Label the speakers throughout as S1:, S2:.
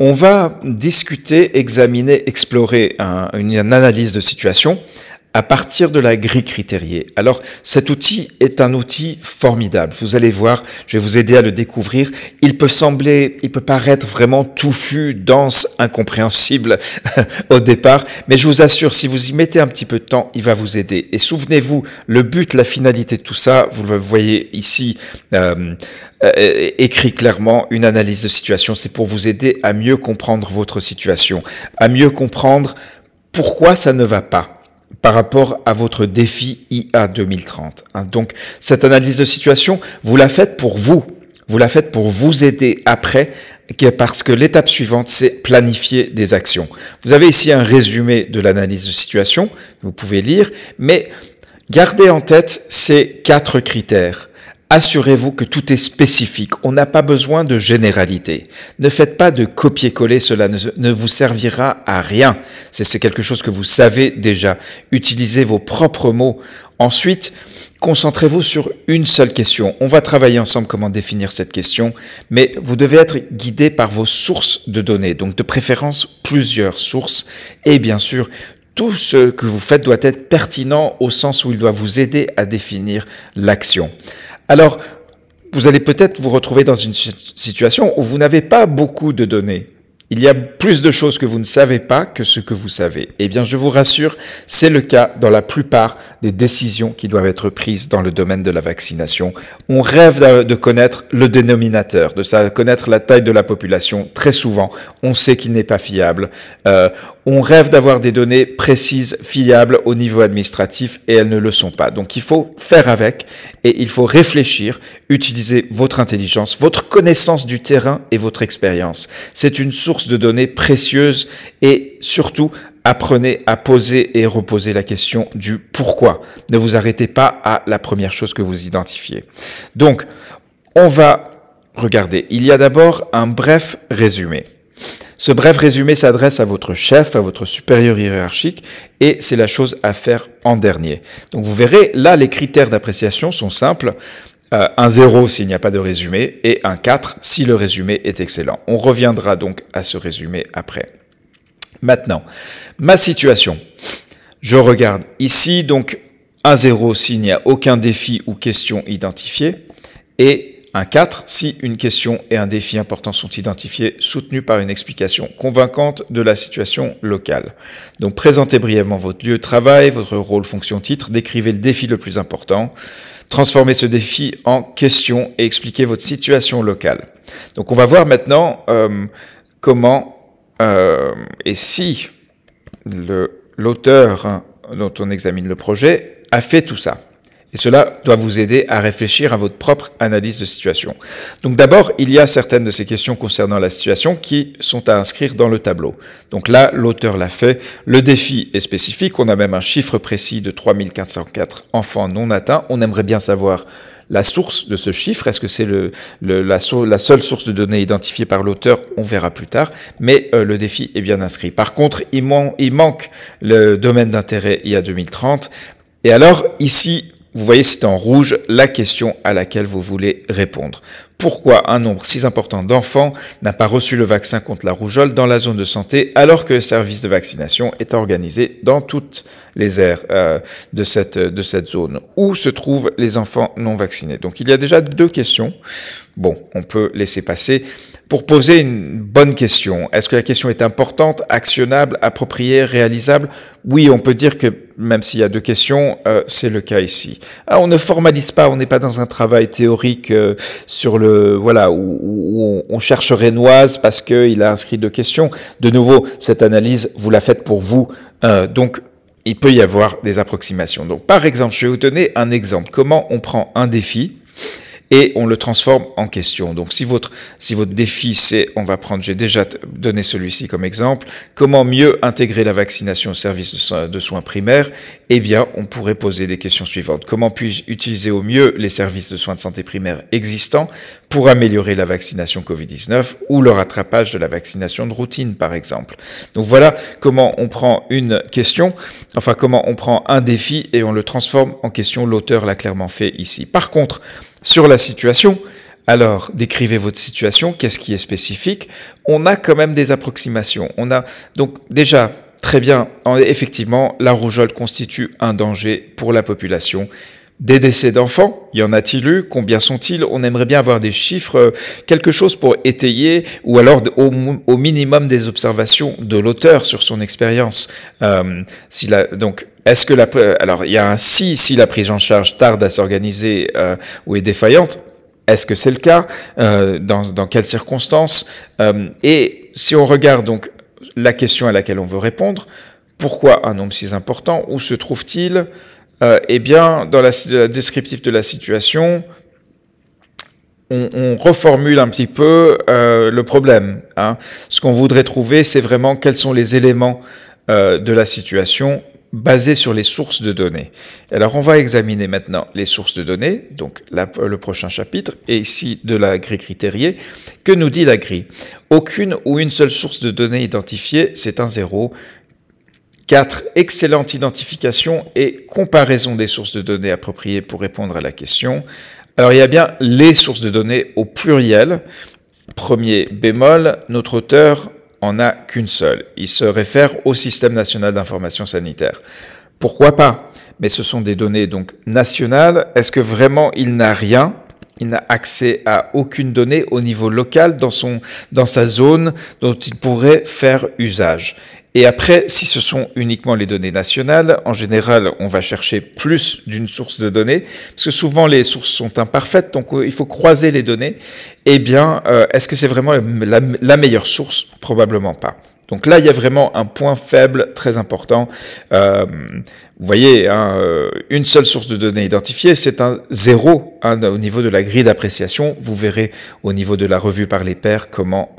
S1: On va discuter, examiner, explorer une analyse de situation à partir de la grille critériée. Alors, cet outil est un outil formidable. Vous allez voir, je vais vous aider à le découvrir. Il peut paraître vraiment touffu, dense, incompréhensible au départ, mais je vous assure, si vous y mettez un petit peu de temps, il va vous aider. Et souvenez-vous, le but, la finalité de tout ça, vous le voyez ici, écrit clairement, une analyse de situation, c'est pour vous aider à mieux comprendre votre situation, à mieux comprendre pourquoi ça ne va pas par rapport à votre défi IA 2030. Donc, cette analyse de situation, vous la faites pour vous. Vous la faites pour vous aider après, parce que l'étape suivante, c'est planifier des actions. Vous avez ici un résumé de l'analyse de situation, vous pouvez lire, mais gardez en tête ces 4 critères. Assurez-vous que tout est spécifique. On n'a pas besoin de généralité. Ne faites pas de copier-coller. Cela ne vous servira à rien. C'est quelque chose que vous savez déjà. Utilisez vos propres mots. Ensuite, concentrez-vous sur une seule question. On va travailler ensemble comment définir cette question, mais vous devez être guidé par vos sources de données. Donc, de préférence, plusieurs sources. Et bien sûr, tout ce que vous faites doit être pertinent au sens où il doit vous aider à définir l'action. Alors, vous allez peut-être vous retrouver dans une situation où vous n'avez pas beaucoup de données. Il y a plus de choses que vous ne savez pas que ce que vous savez. Eh bien, je vous rassure, c'est le cas dans la plupart des décisions qui doivent être prises dans le domaine de la vaccination. On rêve de connaître le dénominateur, de connaître la taille de la population. Très souvent, on sait qu'il n'est pas fiable. On rêve d'avoir des données précises, fiables au niveau administratif et elles ne le sont pas. Donc, il faut faire avec et il faut réfléchir, utiliser votre intelligence, votre connaissance du terrain et votre expérience. C'est une source de données précieuses et surtout, apprenez à poser et reposer la question du pourquoi. Ne vous arrêtez pas à la première chose que vous identifiez. Donc, on va regarder. Il y a d'abord un bref résumé. Ce bref résumé s'adresse à votre chef, à votre supérieur hiérarchique, et c'est la chose à faire en dernier. Donc vous verrez, là, les critères d'appréciation sont simples. Un 0 s'il n'y a pas de résumé, et un 4 si le résumé est excellent. On reviendra donc à ce résumé après. Maintenant, ma situation. Je regarde ici, donc un 0 s'il n'y a aucun défi ou question identifiée, et un 4 si une question et un défi important sont identifiés, soutenus par une explication convaincante de la situation locale. Donc présentez brièvement votre lieu de travail, votre rôle, fonction, titre, décrivez le défi le plus important, transformez ce défi en question et expliquez votre situation locale. Donc on va voir maintenant comment et si l'auteur dont on examine le projet a fait tout ça. Et cela doit vous aider à réfléchir à votre propre analyse de situation. Donc d'abord, il y a certaines de ces questions concernant la situation qui sont à inscrire dans le tableau. Donc là, l'auteur l'a fait. Le défi est spécifique. On a même un chiffre précis de 3404 enfants non atteints. On aimerait bien savoir la source de ce chiffre. Est-ce que c'est la seule source de données identifiée par l'auteur? On verra plus tard. Mais le défi est bien inscrit. Par contre, il manque le domaine d'intérêt IA 2030. Et alors, ici, vous voyez, c'est en rouge la question à laquelle vous voulez répondre. Pourquoi un nombre si important d'enfants n'a pas reçu le vaccin contre la rougeole dans la zone de santé alors que le service de vaccination est organisé dans toutes les aires de cette zone? Où se trouvent les enfants non vaccinés? Donc il y a déjà 2 questions. Bon, on peut laisser passer. Pour poser une bonne question, est-ce que la question est importante, actionnable, appropriée, réalisable? Oui, on peut dire que même s'il y a 2 questions, c'est le cas ici. Alors, on ne formalise pas, on n'est pas dans un travail théorique sur où on chercherait Noise parce qu'il a inscrit 2 questions. De nouveau, cette analyse, vous la faites pour vous. Donc, il peut y avoir des approximations. Donc, par exemple, je vais vous donner un exemple. Comment on prend un défi et on le transforme en question. Donc, si votre défi, c'est, j'ai déjà donné celui-ci comme exemple, comment mieux intégrer la vaccination au service de soins primaires? Eh bien, on pourrait poser des questions suivantes. Comment puis-je utiliser au mieux les services de soins de santé primaires existants pour améliorer la vaccination Covid-19 ou le rattrapage de la vaccination de routine, par exemple? Donc voilà comment on prend une question, comment on prend un défi et on le transforme en question. L'auteur l'a clairement fait ici. Par contre, sur la situation, Alors, décrivez votre situation, qu'est-ce qui est spécifique? On a quand même des approximations. On a donc déjà, très bien, effectivement, la rougeole constitue un danger pour la population. Des décès d'enfants, y en a-t-il eu? Combien sont-ils? On aimerait bien avoir des chiffres, quelque chose pour étayer, ou alors au minimum des observations de l'auteur sur son expérience. Donc, est-ce que alors il y a un si la prise en charge tarde à s'organiser ou est défaillante? Est-ce que c'est le cas? Dans quelles circonstances? Et si on regarde donc la question à laquelle on veut répondre, pourquoi un nombre si important? Où se trouve-t-il? Eh bien, dans la descriptif de la situation, on reformule un petit peu le problème. Hein. Ce qu'on voudrait trouver, c'est vraiment quels sont les éléments de la situation basés sur les sources de données. Alors, on va examiner maintenant les sources de données, donc le prochain chapitre, et ici de la grille critériée. Que nous dit la grille? Aucune ou une seule source de données identifiée, c'est un 0. 4. Excellente identification et comparaison des sources de données appropriées pour répondre à la question. Alors, il y a bien les sources de données au pluriel. Premier bémol, notre auteur en a qu'une seule. Il se réfère au Système national d'information sanitaire. Pourquoi pas? Mais ce sont des données donc nationales. Est-ce que vraiment il n'a rien? Il n'a accès à aucune donnée au niveau local dans sa zone dont il pourrait faire usage. Et après, si ce sont uniquement les données nationales, en général, on va chercher plus d'une source de données, parce que souvent les sources sont imparfaites, donc il faut croiser les données. Eh bien, est-ce que c'est vraiment la meilleure source? Probablement pas. Donc là, il y a vraiment un point faible très important. Vous voyez, une seule source de données identifiée, c'est un 0 au niveau de la grille d'appréciation. Vous verrez au niveau de la revue par les pairs comment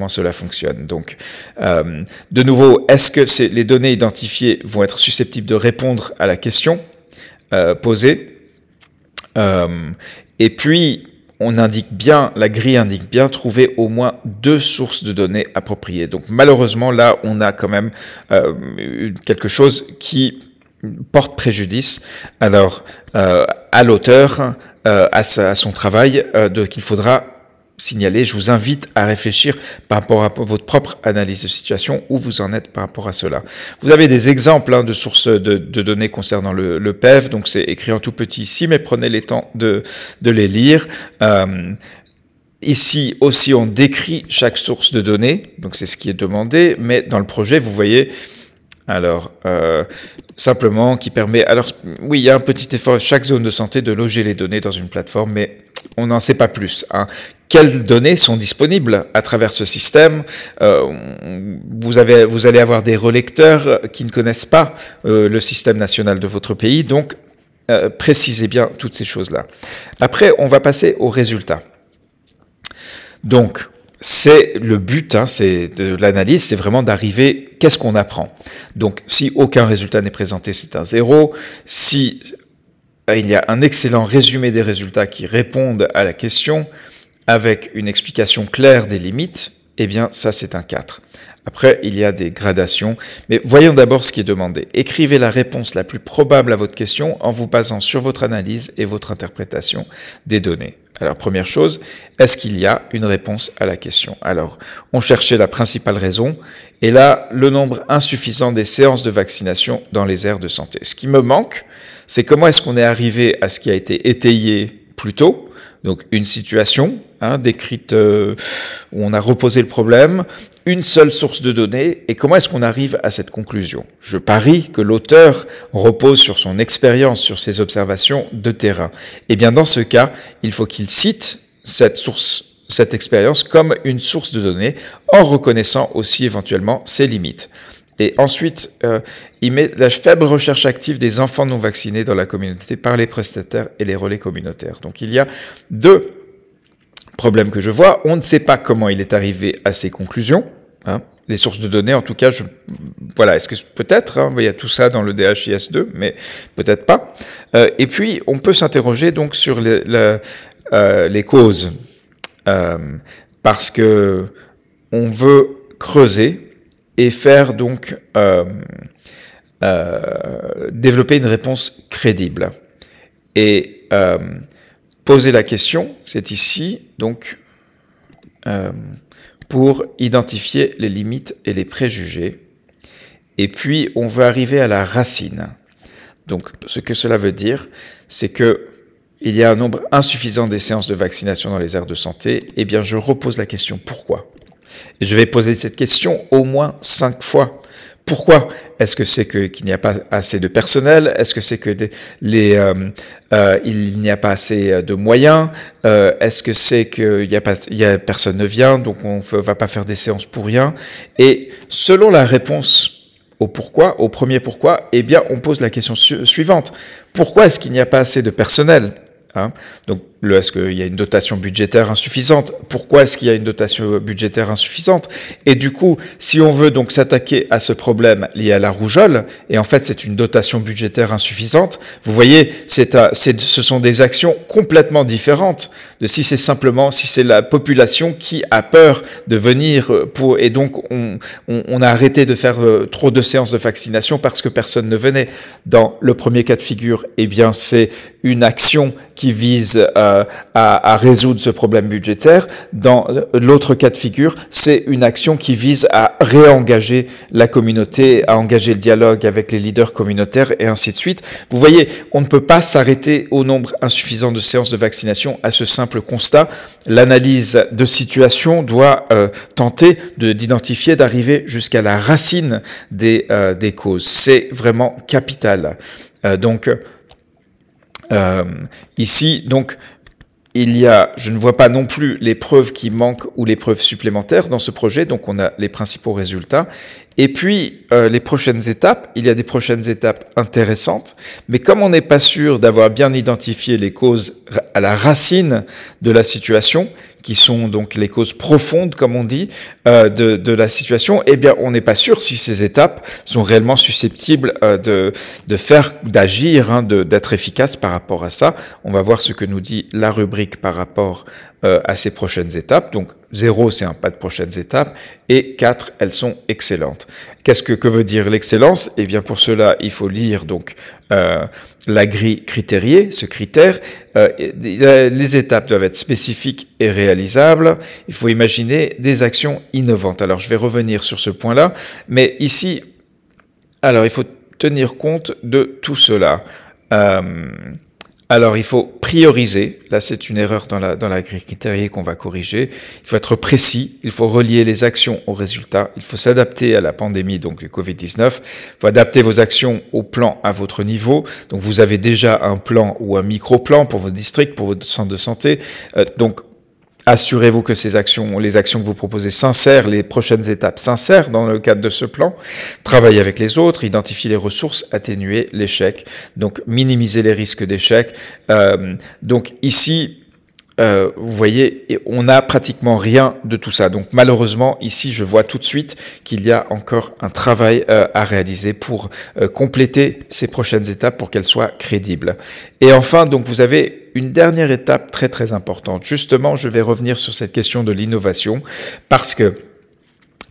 S1: cela fonctionne. Donc, de nouveau, est-ce que les données identifiées vont être susceptibles de répondre à la question posée? Et puis, la grille indique bien trouver au moins 2 sources de données appropriées. Donc malheureusement, là, on a quand même quelque chose qui porte préjudice alors à l'auteur, à son travail, qu'il faudra signaler. Je vous invite à réfléchir par rapport à votre propre analyse de situation, où vous en êtes par rapport à cela. Vous avez des exemples de sources de données concernant le PEV, donc c'est écrit en tout petit ici, mais prenez les temps de les lire. Ici aussi, on décrit chaque source de données, donc c'est ce qui est demandé, mais dans le projet, vous voyez, alors, simplement qui permet, alors oui, il y a un petit effort, chaque zone de santé, de loger les données dans une plateforme, mais on n'en sait pas plus. Hein. Quelles données sont disponibles à travers ce système? Vous allez avoir des relecteurs qui ne connaissent pas le système national de votre pays, donc précisez bien toutes ces choses-là. Après, on va passer aux résultats. Donc, c'est le but, c'est de l'analyse, c'est vraiment d'arriver, qu'est-ce qu'on apprend? Donc, si aucun résultat n'est présenté, c'est un 0. Si il y a un excellent résumé des résultats qui répondent à la question, avec une explication claire des limites, eh bien, ça, c'est un 4. Après, il y a des gradations, mais voyons d'abord ce qui est demandé. Écrivez la réponse la plus probable à votre question en vous basant sur votre analyse et votre interprétation des données. Alors, première chose, est-ce qu'il y a une réponse à la question? Alors, on cherchait la principale raison, et là, le nombre insuffisant des séances de vaccination dans les aires de santé. Ce qui me manque, c'est comment est-ce qu'on est arrivé à ce qui a été étayé plus tôt, donc une situation décrite où on a reposé le problème, une seule source de données, et comment est-ce qu'on arrive à cette conclusion? Je parie que l'auteur repose sur son expérience, sur ses observations de terrain. Eh bien, dans ce cas, il faut qu'il cite cette expérience comme une source de données, en reconnaissant aussi éventuellement ses limites. Et ensuite, il met la faible recherche active des enfants non vaccinés dans la communauté par les prestataires et les relais communautaires. Donc il y a 2 problèmes que je vois. On ne sait pas comment il est arrivé à ces conclusions. Les sources de données, en tout cas, voilà, est-ce que peut-être, il y a tout ça dans le DHIS2, mais peut-être pas. Et puis, on peut s'interroger donc sur les causes, parce que on veut creuser et faire donc développer une réponse crédible. Et poser la question, c'est ici donc pour identifier les limites et les préjugés. Et puis, on veut arriver à la racine. Donc, ce que cela veut dire, c'est que il y a un nombre insuffisant des séances de vaccination dans les aires de santé. Eh bien, je repose la question, pourquoi? Et je vais poser cette question au moins 5 fois. Pourquoi? Est-ce que c'est qu'il n'y a pas assez de personnel? Est-ce que c'est que il n'y a pas assez de moyens? Est-ce que c'est que personne ne vient, donc on ne va pas faire des séances pour rien? Et selon la réponse au pourquoi, au premier pourquoi, eh bien, on pose la question suivante. Pourquoi est-ce qu'il n'y a pas assez de personnel? Donc, est-ce qu'il y a une dotation budgétaire insuffisante? Pourquoi est-ce qu'il y a une dotation budgétaire insuffisante? Et du coup, si on veut donc s'attaquer à ce problème lié à la rougeole, et en fait c'est une dotation budgétaire insuffisante, vous voyez, ce sont des actions complètement différentes de si c'est la population qui a peur de venir et donc on a arrêté de faire trop de séances de vaccination parce que personne ne venait. Dans le premier cas de figure, eh bien c'est une action qui vise à résoudre ce problème budgétaire. Dans l'autre cas de figure, c'est une action qui vise à réengager la communauté, à engager le dialogue avec les leaders communautaires et ainsi de suite. Vous voyez, on ne peut pas s'arrêter au nombre insuffisant de séances de vaccination à ce simple constat. L'analyse de situation doit tenter d'identifier, d'arriver jusqu'à la racine des causes. C'est vraiment capital. Ici, donc, je ne vois pas non plus les preuves qui manquent ou les preuves supplémentaires dans ce projet, donc on a les principaux résultats. Et puis, les prochaines étapes, il y a des prochaines étapes intéressantes, mais comme on n'est pas sûr d'avoir bien identifié les causes à la racine de la situation, qui sont donc les causes profondes, comme on dit, de la situation, eh bien, on n'est pas sûr si ces étapes sont réellement susceptibles d'agir, d'être efficaces par rapport à ça. On va voir ce que nous dit la rubrique par rapport à ces prochaines étapes. Donc, 0, c'est un pas de prochaines étapes, et 4, elles sont excellentes. Que veut dire l'excellence? Eh bien, pour cela, il faut lire donc la grille critériée, ce critère. Les étapes doivent être spécifiques et réalisables. Il faut imaginer des actions innovantes. Alors, je vais revenir sur ce point-là, mais ici, alors, il faut tenir compte de tout cela. Alors, il faut prioriser. Là, c'est une erreur dans la grille critériée qu'on va corriger. Il faut être précis. Il faut relier les actions aux résultats. Il faut s'adapter à la pandémie, donc du Covid-19. Il faut adapter vos actions au plan à votre niveau. Donc, vous avez déjà un plan ou un micro-plan pour votre district, pour votre centre de santé. Donc, assurez-vous que les actions que vous proposez s'insèrent, les prochaines étapes s'insèrent dans le cadre de ce plan. Travaillez avec les autres, identifiez les ressources, atténuez l'échec. Donc, minimiser les risques d'échec. Donc, ici, vous voyez, on n'a pratiquement rien de tout ça. Donc, malheureusement, ici, je vois tout de suite qu'il y a encore un travail à réaliser pour compléter ces prochaines étapes pour qu'elles soient crédibles. Et enfin, donc, vous avez une dernière étape très très importante. Justement, je vais revenir sur cette question de l'innovation parce que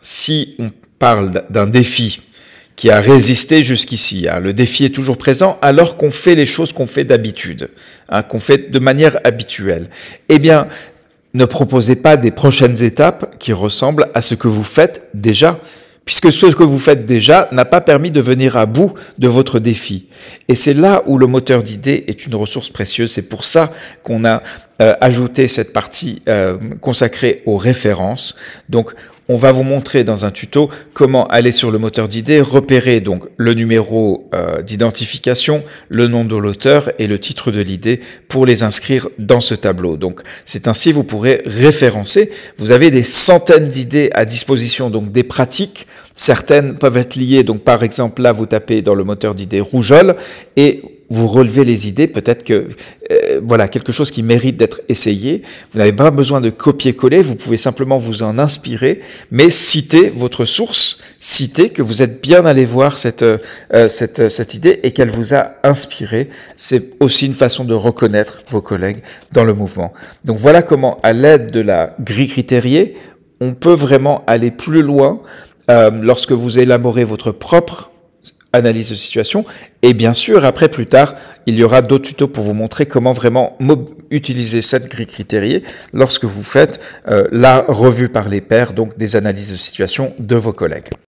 S1: si on parle d'un défi qui a résisté jusqu'ici, le défi est toujours présent alors qu'on fait les choses qu'on fait d'habitude, qu'on fait de manière habituelle. Eh bien, ne proposez pas des prochaines étapes qui ressemblent à ce que vous faites déjà, puisque ce que vous faites déjà n'a pas permis de venir à bout de votre défi. Et c'est là où le moteur d'idées est une ressource précieuse. C'est pour ça qu'on a ajouté cette partie consacrée aux références. Donc, on va vous montrer dans un tuto comment aller sur le moteur d'idées, repérer donc le numéro d'identification, le nom de l'auteur et le titre de l'idée pour les inscrire dans ce tableau. Donc, c'est ainsi vous pourrez référencer. Vous avez des centaines d'idées à disposition, donc des pratiques. Certaines peuvent être liées. Donc, par exemple, là, vous tapez dans le moteur d'idées rougeole et vous relevez les idées, peut-être que voilà quelque chose qui mérite d'être essayé. Vous n'avez pas besoin de copier-coller, vous pouvez simplement vous en inspirer, mais citez votre source, citez que vous êtes bien allé voir cette idée et qu'elle vous a inspiré. C'est aussi une façon de reconnaître vos collègues dans le mouvement. Donc voilà comment, à l'aide de la grille critériée, on peut vraiment aller plus loin lorsque vous élaborez votre propre analyse de situation. Et bien sûr, après, plus tard, il y aura d'autres tutos pour vous montrer comment vraiment utiliser cette grille critériée lorsque vous faites la revue par les pairs, donc des analyses de situation de vos collègues.